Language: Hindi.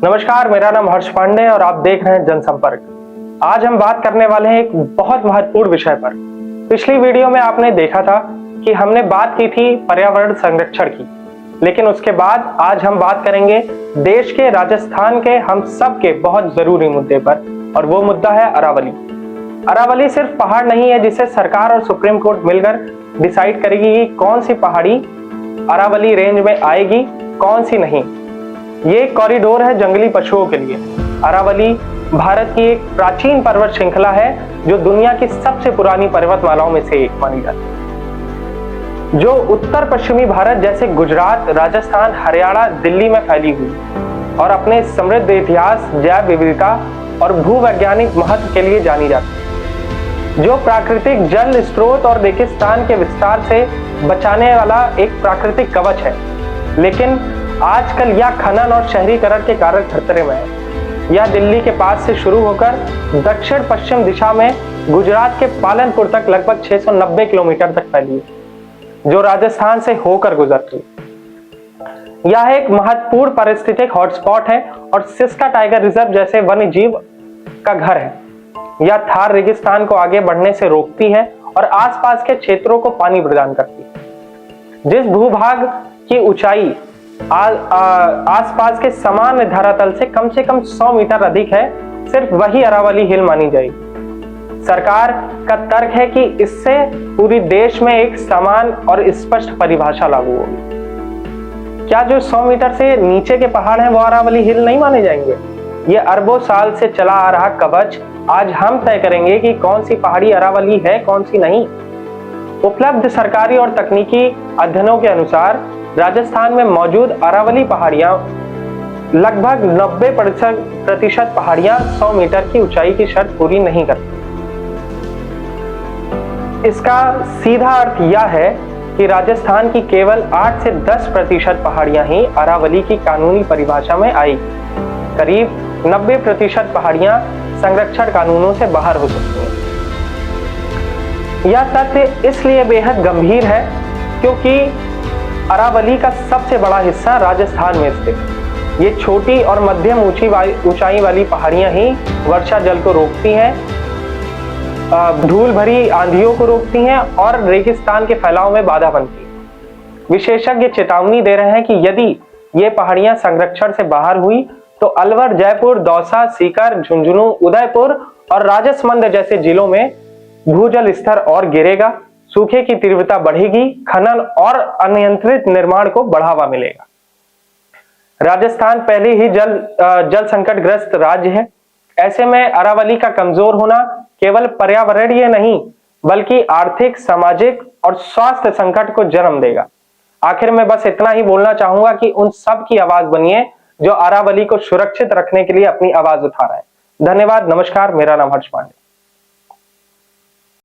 नमस्कार, मेरा नाम हर्ष पांडे और आप देख रहे हैं जनसंपर्क। आज हम बात करने वाले हैं एक बहुत महत्वपूर्ण विषय पर। पिछली वीडियो में आपने देखा था कि हमने बात की थी पर्यावरण संरक्षण की, लेकिन उसके बाद आज हम बात करेंगे देश के राजस्थान के हम सब के बहुत जरूरी मुद्दे पर, और वो मुद्दा है अरावली। अरावली सिर्फ पहाड़ नहीं है जिसे सरकार और सुप्रीम कोर्ट मिलकर डिसाइड करेगी कि कौन सी पहाड़ी अरावली रेंज में आएगी, कौन सी नहीं। ये कॉरिडोर है जंगली पशुओं के लिए। अरावली भारत की एक प्राचीन पर्वत श्रृंखला है जो दुनिया की सबसे पुरानी पर्वतमालाओं में से एक मानी जाती है, जो उत्तर पश्चिमी भारत जैसे गुजरात, राजस्थान, हरियाणा, दिल्ली में फैली हुई और अपने समृद्ध इतिहास, जैव विविधता और भूवैज्ञानिक महत्व के लिए जानी जाती है, जो प्राकृतिक जल स्रोत और रेगिस्तान के विस्तार से बचाने वाला एक प्राकृतिक कवच है। लेकिन आजकल यह खनन और शहरीकरण के कारण खतरे में है। यह दिल्ली के पास से शुरू होकर दक्षिण पश्चिम दिशा में गुजरात के पालनपुर तक लगभग 690 किलोमीटर तक फैली है, जो राजस्थान से होकर गुजरती है। यह एक महत्वपूर्ण पारिस्थितिक हॉटस्पॉट है और सिस्का टाइगर रिजर्व जैसे वन्य जीव का घर है। यह थार रेगिस्तान को आगे बढ़ने से रोकती है और आसपास के क्षेत्रों को पानी प्रदान करती है। जिस भूभाग की ऊंचाई आसपास के सामान्य धरातल से कम 100 मीटर अधिक है, सिर्फ वही अरावली हिल मानी जाएगी। सरकार का तर्क है कि इससे पूरी देश में एक समान और स्पष्ट परिभाषा लागू होगी। क्या जो 100 मीटर से नीचे के पहाड़ हैं वो अरावली हिल नहीं माने जाएंगे? ये अरबों साल से चला आ रहा कवच आज हम तय करेंगे कि कौन सी पहाड़ी अरावली है, कौन सी नहीं। उपलब्ध सरकारी और तकनीकी अध्ययनों के अनुसार राजस्थान में मौजूद अरावली पहाड़ियां लगभग 90% पहाड़ियां 100 मीटर की ऊंचाई की शर्त पूरी नहीं करती। इसका सीधा अर्थ यह है कि राजस्थान की केवल 8 से 10% पहाड़ियां ही अरावली की कानूनी परिभाषा में आई। करीब 90% पहाड़ियां संरक्षण कानूनों से बाहर हो सकती हैं। यह तथ्य इसलिए बेहद गंभीर है क्योंकि अरावली का सबसे बड़ा हिस्सा राजस्थान में स्थित है। ये छोटी और मध्यम ऊंचाई वाली पहाड़ियां ही वर्षा जल को रोकती हैं, धूल भरी आंधियों को रोकती हैं और रेगिस्तान के फैलाव में बाधा बनती हैं। विशेषज्ञ चेतावनी दे रहे हैं कि यदि ये पहाड़ियां संरक्षण से बाहर हुई तो अलवर, जयपुर, दौसा, सीकर, झुंझुनू, उदयपुर और राजसमंद जैसे जिलों में भूजल स्तर और गिरेगा, सूखे की तीव्रता बढ़ेगी, खनन और अनियंत्रित निर्माण को बढ़ावा मिलेगा। राजस्थान पहले ही जल संकटग्रस्त राज्य है। ऐसे में अरावली का कमजोर होना केवल पर्यावरणीय नहीं बल्कि आर्थिक, सामाजिक और स्वास्थ्य संकट को जन्म देगा। आखिर में बस इतना ही बोलना चाहूंगा कि उन सब की आवाज बनिए जो अरावली को सुरक्षित रखने के लिए अपनी आवाज उठा रहे हैं। धन्यवाद, नमस्कार, मेरा नाम हर्ष पांडे।